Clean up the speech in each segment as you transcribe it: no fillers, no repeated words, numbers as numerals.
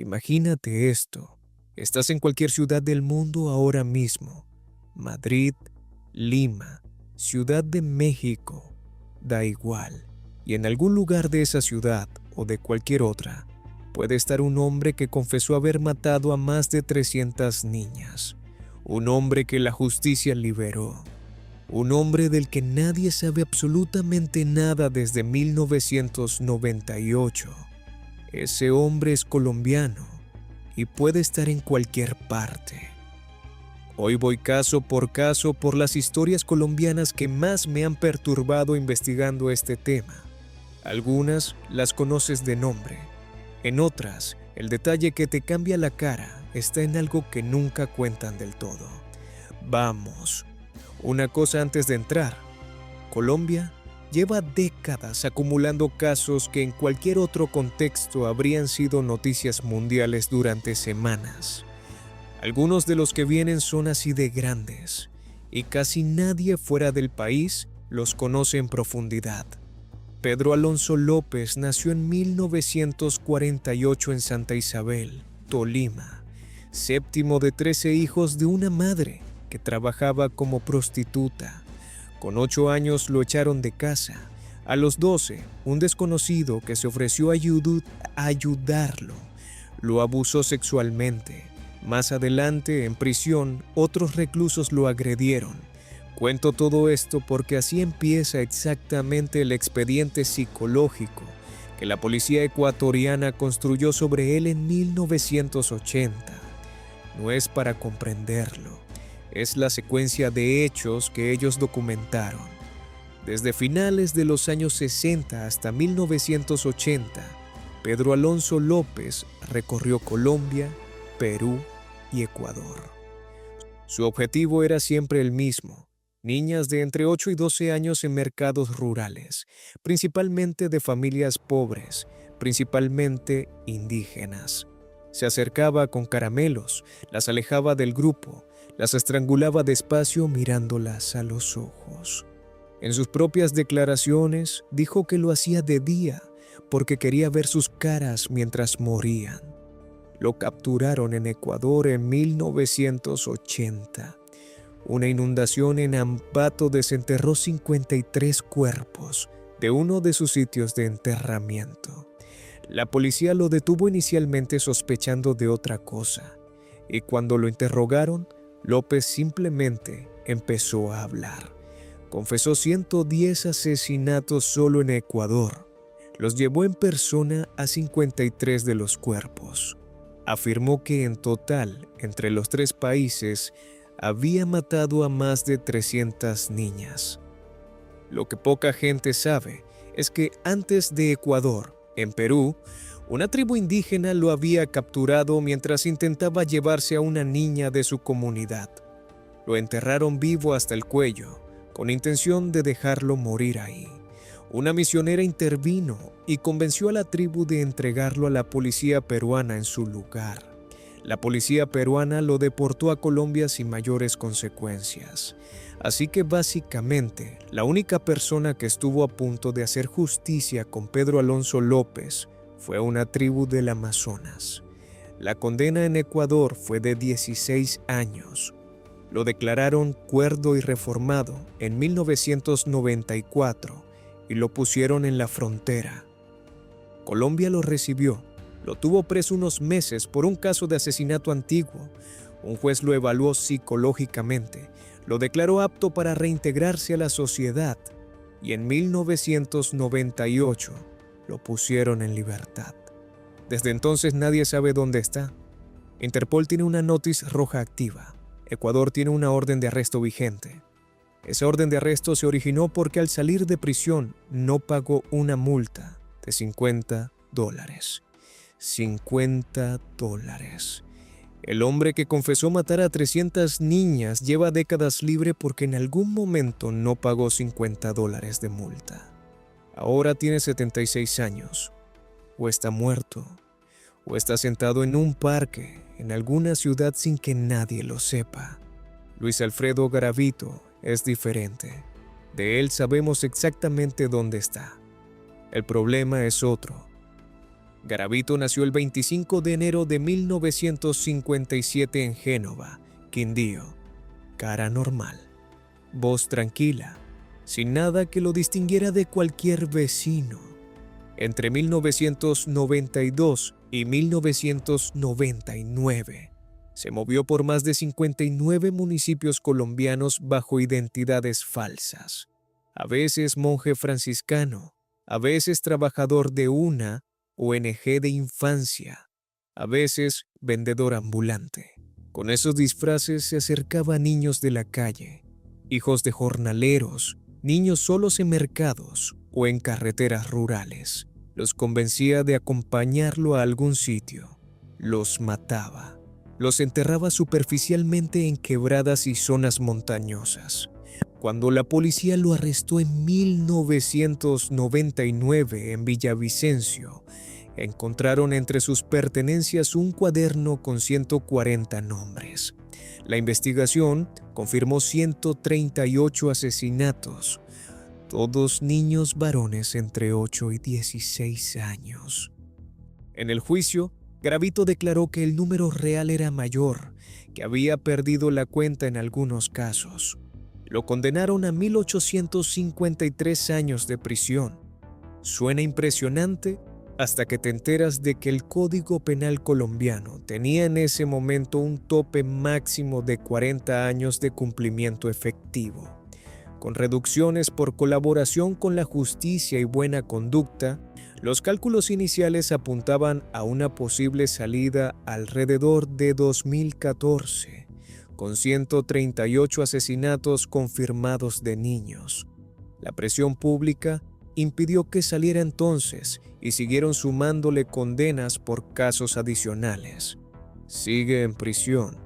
Imagínate esto. Estás en cualquier ciudad del mundo ahora mismo. Madrid, Lima, Ciudad de México, da igual. Y en algún lugar de esa ciudad o de cualquier otra, puede estar un hombre que confesó haber matado a más de 300 niñas. Un hombre que la justicia liberó. Un hombre del que nadie sabe absolutamente nada desde 1998. Ese hombre es colombiano y puede estar en cualquier parte. Hoy voy caso por las historias colombianas que más me han perturbado investigando este tema. Algunas las conoces de nombre. En otras, el detalle que te cambia la cara está en algo que nunca cuentan del todo. Vamos. Una cosa antes de entrar. Colombia lleva décadas acumulando casos que en cualquier otro contexto habrían sido noticias mundiales durante semanas. Algunos de los que vienen son así de grandes, y casi nadie fuera del país los conoce en profundidad. Pedro Alonso López nació en 1948 en Santa Isabel, Tolima, séptimo de 13 hijos de una madre que trabajaba como prostituta. Con 8 años lo echaron de casa. A los 12, un desconocido que se ofreció a ayudarlo lo abusó sexualmente. Más adelante, en prisión, otros reclusos lo agredieron. Cuento todo esto porque así empieza exactamente el expediente psicológico que la policía ecuatoriana construyó sobre él en 1980. No es para comprenderlo. Es la secuencia de hechos que ellos documentaron. Desde finales de los años 60 hasta 1980, Pedro Alonso López recorrió Colombia, Perú y Ecuador. Su objetivo era siempre el mismo: niñas de entre 8 y 12 años en mercados rurales, principalmente de familias pobres, principalmente indígenas. Se acercaba con caramelos, las alejaba del grupo, las estrangulaba despacio mirándolas a los ojos. En sus propias declaraciones dijo que lo hacía de día porque quería ver sus caras mientras morían. Lo capturaron en Ecuador en 1980. Una inundación en Ambato desenterró 53 cuerpos de uno de sus sitios de enterramiento. La policía lo detuvo inicialmente sospechando de otra cosa, y cuando lo interrogaron, López simplemente empezó a hablar. Confesó 110 asesinatos solo en Ecuador. Los llevó en persona a 53 de los cuerpos. Afirmó que en total, entre los 3 países, había matado a más de 300 niñas. Lo que poca gente sabe es que antes de Ecuador, en Perú, una tribu indígena lo había capturado mientras intentaba llevarse a una niña de su comunidad. Lo enterraron vivo hasta el cuello, con intención de dejarlo morir ahí. Una misionera intervino y convenció a la tribu de entregarlo a la policía peruana en su lugar. La policía peruana lo deportó a Colombia sin mayores consecuencias. Así que básicamente, la única persona que estuvo a punto de hacer justicia con Pedro Alonso López fue una tribu del Amazonas. La condena en Ecuador fue de 16 años. Lo declararon cuerdo y reformado en 1994 y lo pusieron en la frontera. Colombia lo recibió. Lo tuvo preso unos meses por un caso de asesinato antiguo. Un juez lo evaluó psicológicamente, lo declaró apto para reintegrarse a la sociedad y en 1998 lo pusieron en libertad. Desde entonces nadie sabe dónde está. Interpol tiene una notice roja activa. Ecuador tiene una orden de arresto vigente. Esa orden de arresto se originó porque al salir de prisión no pagó una multa de $50. $50. El hombre que confesó matar a 300 niñas lleva décadas libre porque en algún momento no pagó $50 de multa. Ahora tiene 76 años. O está muerto, o está sentado en un parque en alguna ciudad sin que nadie lo sepa. Luis Alfredo Garavito es diferente. De él sabemos exactamente dónde está. El problema es otro. Garavito nació el 25 de enero de 1957 en Génova, Quindío. Cara normal, voz tranquila, sin nada que lo distinguiera de cualquier vecino. Entre 1992 y 1999, se movió por más de 59 municipios colombianos bajo identidades falsas. A veces monje franciscano, a veces trabajador de una ONG de infancia, a veces vendedor ambulante. Con esos disfraces se acercaba a niños de la calle, hijos de jornaleros, niños solos en mercados o en carreteras rurales. Los convencía de acompañarlo a algún sitio. Los mataba. Los enterraba superficialmente en quebradas y zonas montañosas. Cuando la policía lo arrestó en 1999 en Villavicencio, encontraron entre sus pertenencias un cuaderno con 140 nombres. La investigación confirmó 138 asesinatos, todos niños varones entre 8 y 16 años. En el juicio, Garavito declaró que el número real era mayor, que había perdido la cuenta en algunos casos. Lo condenaron a 1.853 años de prisión. Suena impresionante hasta que te enteras de que el Código Penal colombiano tenía en ese momento un tope máximo de 40 años de cumplimiento efectivo. Con reducciones por colaboración con la justicia y buena conducta, los cálculos iniciales apuntaban a una posible salida alrededor de 2014, con 138 asesinatos confirmados de niños. La presión pública impidió que saliera entonces y siguieron sumándole condenas por casos adicionales. Sigue en prisión,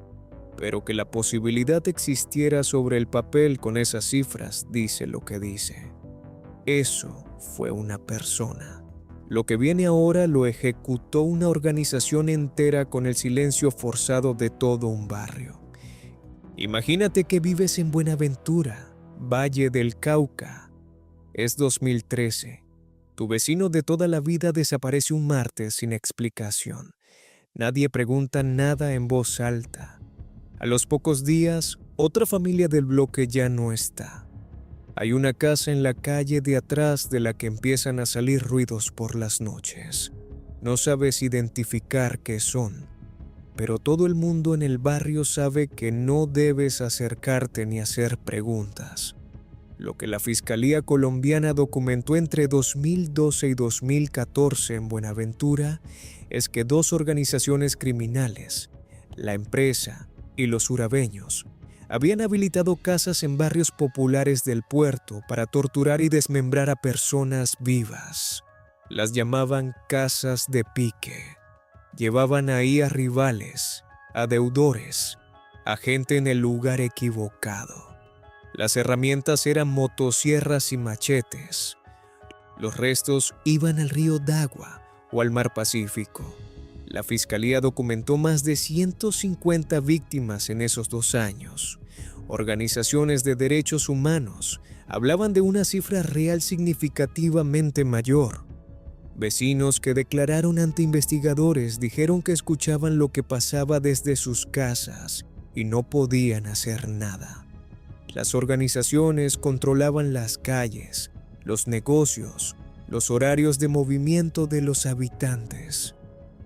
pero que la posibilidad existiera sobre el papel con esas cifras dice lo que dice. Eso fue una persona. Lo que viene ahora lo ejecutó una organización entera con el silencio forzado de todo un barrio. Imagínate que vives en Buenaventura, Valle del Cauca. Es 2013. Tu vecino de toda la vida desaparece un martes sin explicación. Nadie pregunta nada en voz alta. A los pocos días, otra familia del bloque ya no está. Hay una casa en la calle de atrás de la que empiezan a salir ruidos por las noches. No sabes identificar qué son, pero todo el mundo en el barrio sabe que no debes acercarte ni hacer preguntas. Lo que la Fiscalía colombiana documentó entre 2012 y 2014 en Buenaventura es que dos organizaciones criminales, la empresa y los urabeños, habían habilitado casas en barrios populares del puerto para torturar y desmembrar a personas vivas. Las llamaban casas de pique. Llevaban ahí a rivales, a deudores, a gente en el lugar equivocado. Las herramientas eran motosierras y machetes. Los restos iban al río Dagua o al mar Pacífico. La Fiscalía documentó más de 150 víctimas en esos 2 años. Organizaciones de derechos humanos hablaban de una cifra real significativamente mayor. Vecinos que declararon ante investigadores dijeron que escuchaban lo que pasaba desde sus casas y no podían hacer nada. Las organizaciones controlaban las calles, los negocios, los horarios de movimiento de los habitantes.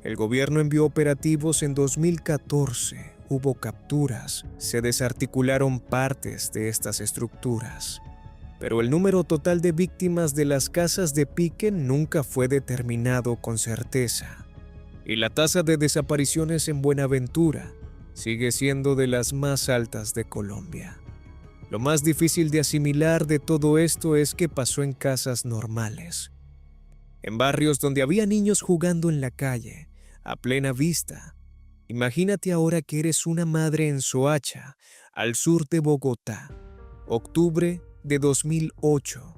El gobierno envió operativos en 2014, hubo capturas, se desarticularon partes de estas estructuras. Pero el número total de víctimas de las casas de pique nunca fue determinado con certeza. Y la tasa de desapariciones en Buenaventura sigue siendo de las más altas de Colombia. Lo más difícil de asimilar de todo esto es que pasó en casas normales, en barrios donde había niños jugando en la calle, a plena vista. Imagínate ahora que eres una madre en Soacha, al sur de Bogotá, octubre de 2008.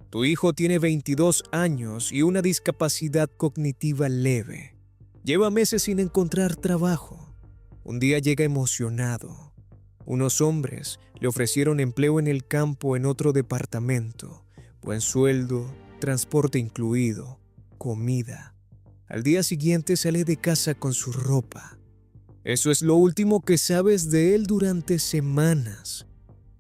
Tu hijo tiene 22 años y una discapacidad cognitiva leve. Lleva meses sin encontrar trabajo. Un día llega emocionado. Unos hombres le ofrecieron empleo en el campo en otro departamento, buen sueldo, transporte incluido, comida. Al día siguiente sale de casa con su ropa. Eso es lo último que sabes de él durante semanas,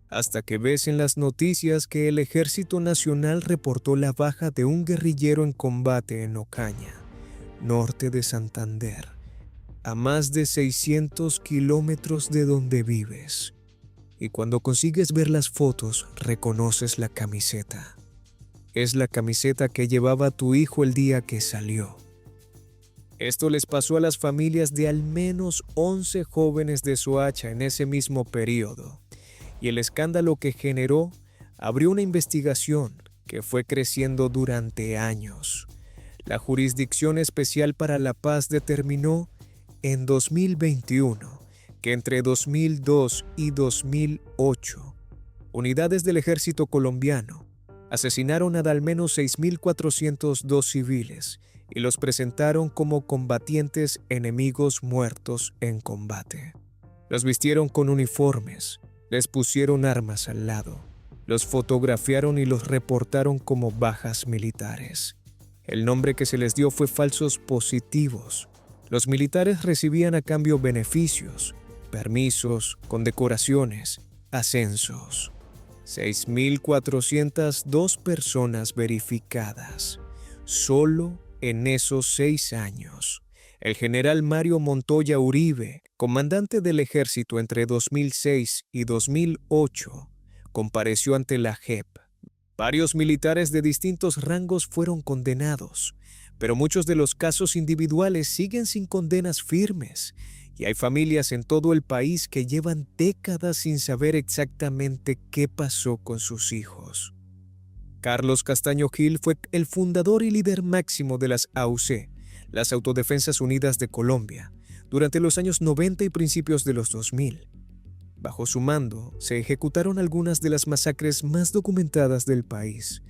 hasta que ves en las noticias que el Ejército Nacional reportó la baja de un guerrillero en combate en Ocaña, norte de Santander, a más de 600 kilómetros de donde vives. Y cuando consigues ver las fotos, reconoces la camiseta. Es la camiseta que llevaba tu hijo el día que salió. Esto les pasó a las familias de al menos 11 jóvenes de Soacha en ese mismo periodo, y el escándalo que generó abrió una investigación que fue creciendo durante años. La Jurisdicción Especial para la Paz determinó en 2021 que entre 2002 y 2008, unidades del ejército colombiano asesinaron a al menos 6.402 civiles y los presentaron como combatientes enemigos muertos en combate. Los vistieron con uniformes, les pusieron armas al lado, los fotografiaron y los reportaron como bajas militares. El nombre que se les dio fue falsos positivos. Los militares recibían a cambio beneficios, permisos, condecoraciones, ascensos. 6.402 personas verificadas, solo en esos 6 años. El general Mario Montoya Uribe, comandante del ejército entre 2006 y 2008, compareció ante la JEP. Varios militares de distintos rangos fueron condenados, pero muchos de los casos individuales siguen sin condenas firmes, y hay familias en todo el país que llevan décadas sin saber exactamente qué pasó con sus hijos. Carlos Castaño Gil fue el fundador y líder máximo de las AUC, las Autodefensas Unidas de Colombia, durante los años 90 y principios de los 2000. Bajo su mando se ejecutaron algunas de las masacres más documentadas del país.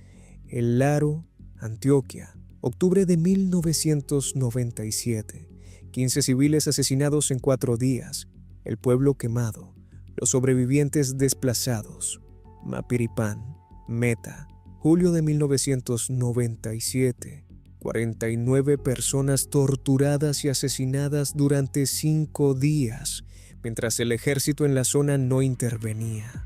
El Laro, Antioquia, octubre de 1997. 15 civiles asesinados en 4 días. El pueblo quemado. Los sobrevivientes desplazados. Mapiripán, Meta, julio de 1997. 49 personas torturadas y asesinadas durante 5 días, mientras el ejército en la zona no intervenía.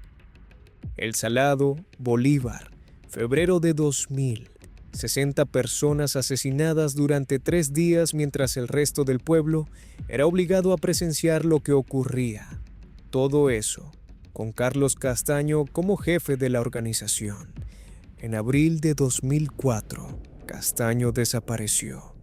El Salado, Bolívar, febrero de 2000. 60 personas asesinadas durante 3 días mientras el resto del pueblo era obligado a presenciar lo que ocurría. Todo eso, con Carlos Castaño como jefe de la organización. En abril de 2004, Castaño desapareció.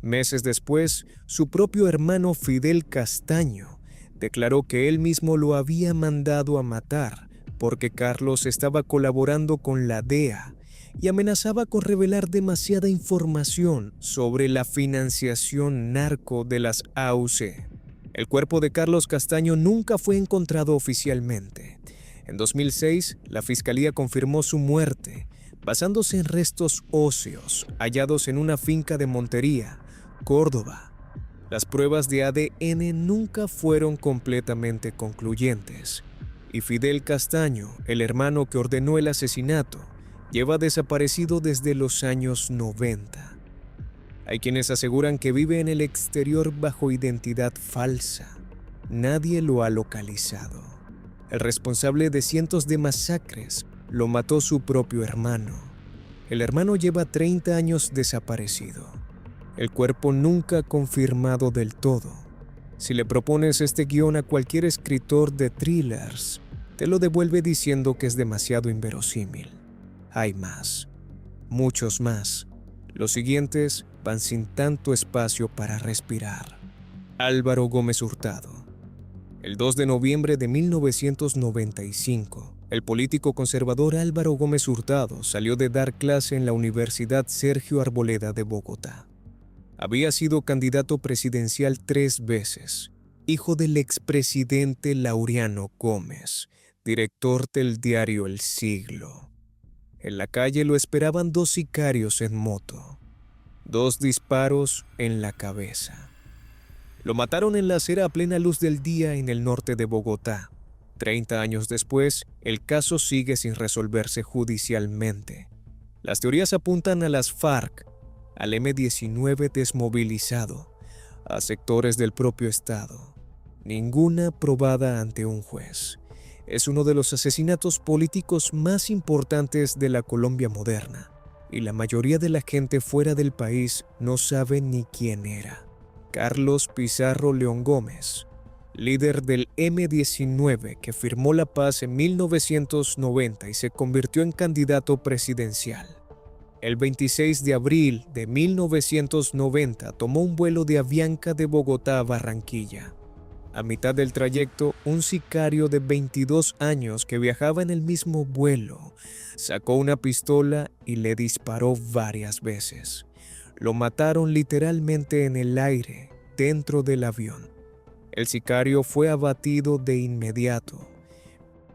Meses después, su propio hermano Fidel Castaño declaró que él mismo lo había mandado a matar porque Carlos estaba colaborando con la DEA y amenazaba con revelar demasiada información sobre la financiación narco de las AUC. El cuerpo de Carlos Castaño nunca fue encontrado oficialmente. En 2006, la Fiscalía confirmó su muerte, basándose en restos óseos hallados en una finca de Montería, Córdoba. Las pruebas de ADN nunca fueron completamente concluyentes, y Fidel Castaño, el hermano que ordenó el asesinato, lleva desaparecido desde los años 90. Hay quienes aseguran que vive en el exterior bajo identidad falsa. Nadie lo ha localizado. El responsable de cientos de masacres lo mató su propio hermano. El hermano lleva 30 años desaparecido. El cuerpo nunca confirmado del todo. Si le propones este guión a cualquier escritor de thrillers, te lo devuelve diciendo que es demasiado inverosímil. Hay más, muchos más. Los siguientes van sin tanto espacio para respirar. Álvaro Gómez Hurtado. El 2 de noviembre de 1995, el político conservador Álvaro Gómez Hurtado salió de dar clase en la Universidad Sergio Arboleda de Bogotá. Había sido candidato presidencial 3 veces, hijo del expresidente Laureano Gómez, director del diario El Siglo. En la calle lo esperaban 2 sicarios en moto. 2 disparos en la cabeza. Lo mataron en la acera a plena luz del día en el norte de Bogotá. 30 años después, el caso sigue sin resolverse judicialmente. Las teorías apuntan a las FARC, al M-19 desmovilizado, a sectores del propio Estado. Ninguna probada ante un juez. Es uno de los asesinatos políticos más importantes de la Colombia moderna, y la mayoría de la gente fuera del país no sabe ni quién era. Carlos Pizarro León Gómez, líder del M-19 que firmó la paz en 1990 y se convirtió en candidato presidencial. El 26 de abril de 1990 tomó un vuelo de Avianca de Bogotá a Barranquilla. A mitad del trayecto, un sicario de 22 años que viajaba en el mismo vuelo sacó una pistola y le disparó varias veces. Lo mataron literalmente en el aire, dentro del avión. El sicario fue abatido de inmediato,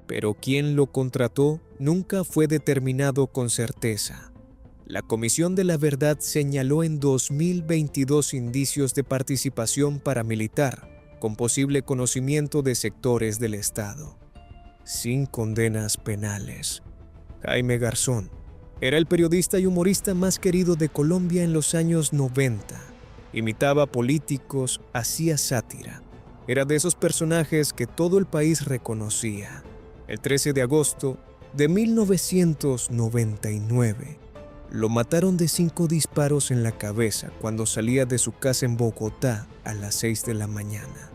pero quién lo contrató nunca fue determinado con certeza. La Comisión de la Verdad señaló en 2022 indicios de participación paramilitar, con posible conocimiento de sectores del Estado, sin condenas penales. Jaime Garzón era el periodista y humorista más querido de Colombia en los años 90. Imitaba políticos, hacía sátira. Era de esos personajes que todo el país reconocía. El 13 de agosto de 1999, lo mataron de 5 disparos en la cabeza cuando salía de su casa en Bogotá a las 6 de la mañana.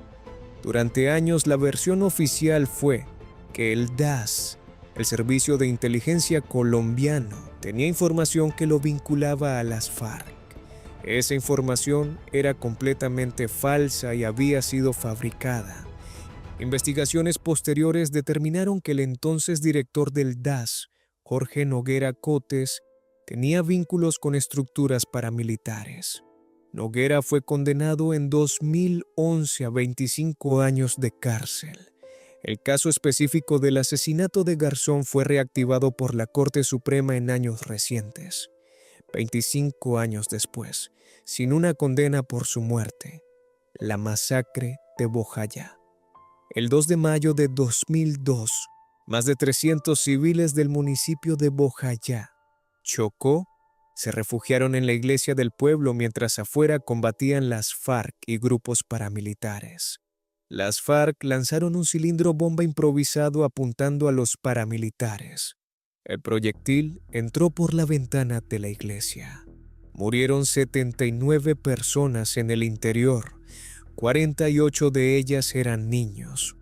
Durante años la versión oficial fue que el DAS, el Servicio de Inteligencia Colombiano, tenía información que lo vinculaba a las FARC. Esa información era completamente falsa y había sido fabricada. Investigaciones posteriores determinaron que el entonces director del DAS, Jorge Noguera Cotes, tenía vínculos con estructuras paramilitares. Noguera fue condenado en 2011 a 25 años de cárcel. El caso específico del asesinato de Garzón fue reactivado por la Corte Suprema en años recientes. 25 años después, sin una condena por su muerte, la masacre de Bojayá. El 2 de mayo de 2002, más de 300 civiles del municipio de Bojayá, Chocó, se refugiaron en la iglesia del pueblo mientras afuera combatían las FARC y grupos paramilitares. Las FARC lanzaron un cilindro bomba improvisado apuntando a los paramilitares. El proyectil entró por la ventana de la iglesia. Murieron 79 personas en el interior. 48 de ellas eran niños.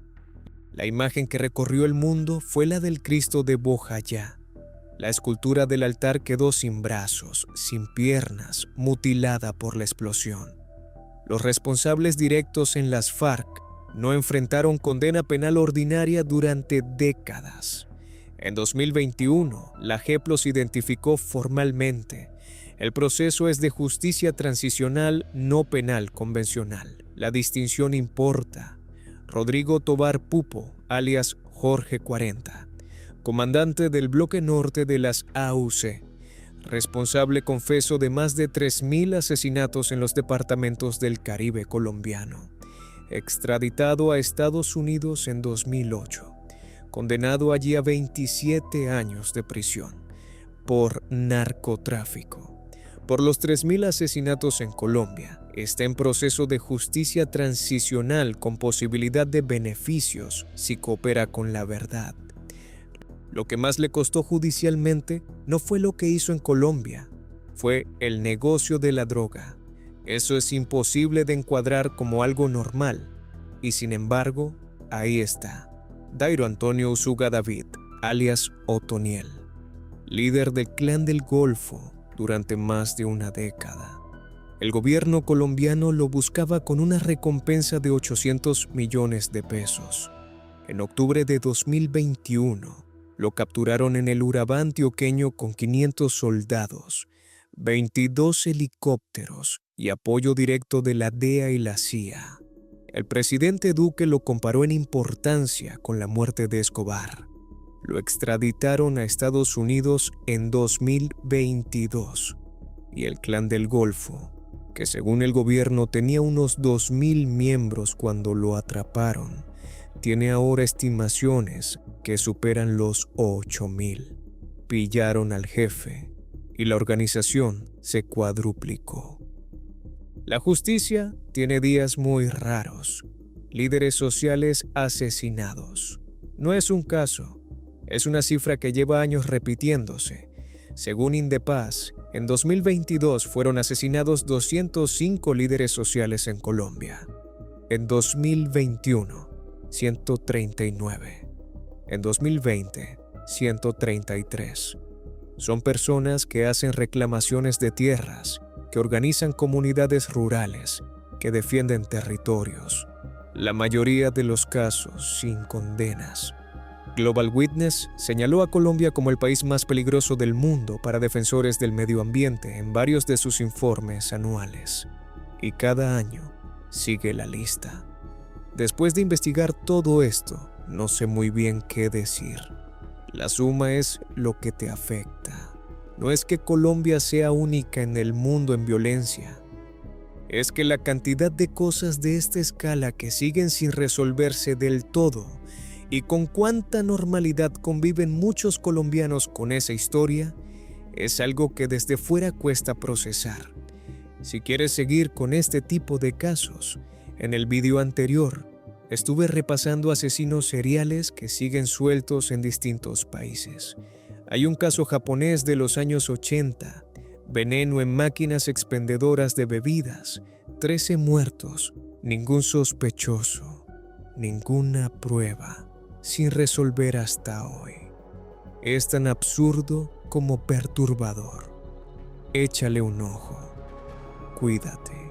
La imagen que recorrió el mundo fue la del Cristo de Bojayá. La escultura del altar quedó sin brazos, sin piernas, mutilada por la explosión. Los responsables directos en las FARC no enfrentaron condena penal ordinaria durante décadas. En 2021, la JEP los identificó formalmente. El proceso es de justicia transicional, no penal convencional. La distinción importa. Rodrigo Tobar Pupo, alias Jorge 40, comandante del bloque norte de las AUC, responsable confeso de más de 3.000 asesinatos en los departamentos del Caribe colombiano, extraditado a Estados Unidos en 2008, condenado allí a 27 años de prisión por narcotráfico. Por los 3.000 asesinatos en Colombia, está en proceso de justicia transicional con posibilidad de beneficios si coopera con la verdad. Lo que más le costó judicialmente no fue lo que hizo en Colombia, fue el negocio de la droga. Eso es imposible de encuadrar como algo normal, y sin embargo, ahí está. Dairo Antonio Usuga David, alias Otoniel, líder del Clan del Golfo durante más de una década. El gobierno colombiano lo buscaba con una recompensa de 800 millones de pesos. En octubre de 2021, lo capturaron en el Urabá antioqueño con 500 soldados, 22 helicópteros y apoyo directo de la DEA y la CIA. El presidente Duque lo comparó en importancia con la muerte de Escobar. Lo extraditaron a Estados Unidos en 2022 y el Clan del Golfo, que según el gobierno tenía unos 2.000 miembros cuando lo atraparon, tiene ahora estimaciones que superan los 8.000. Pillaron al jefe y la organización se cuadruplicó. La justicia tiene días muy raros. Líderes sociales asesinados. No es un caso, es una cifra que lleva años repitiéndose. Según Indepaz, en 2022 fueron asesinados 205 líderes sociales en Colombia. En 2021, 139. En 2020, 133. Son personas que hacen reclamaciones de tierras, que organizan comunidades rurales, que defienden territorios. La mayoría de los casos sin condenas. Global Witness señaló a Colombia como el país más peligroso del mundo para defensores del medio ambiente en varios de sus informes anuales. Y cada año sigue la lista. Después de investigar todo esto, no sé muy bien qué decir. La suma es lo que te afecta. No es que Colombia sea única en el mundo en violencia. Es que la cantidad de cosas de esta escala que siguen sin resolverse del todo y con cuánta normalidad conviven muchos colombianos con esa historia es algo que desde fuera cuesta procesar. Si quieres seguir con este tipo de casos, en el video anterior estuve repasando asesinos seriales que siguen sueltos en distintos países. Hay un caso japonés de los años 80, veneno en máquinas expendedoras de bebidas, 13 muertos, ningún sospechoso, ninguna prueba, sin resolver hasta hoy. Es tan absurdo como perturbador. Échale un ojo. Cuídate.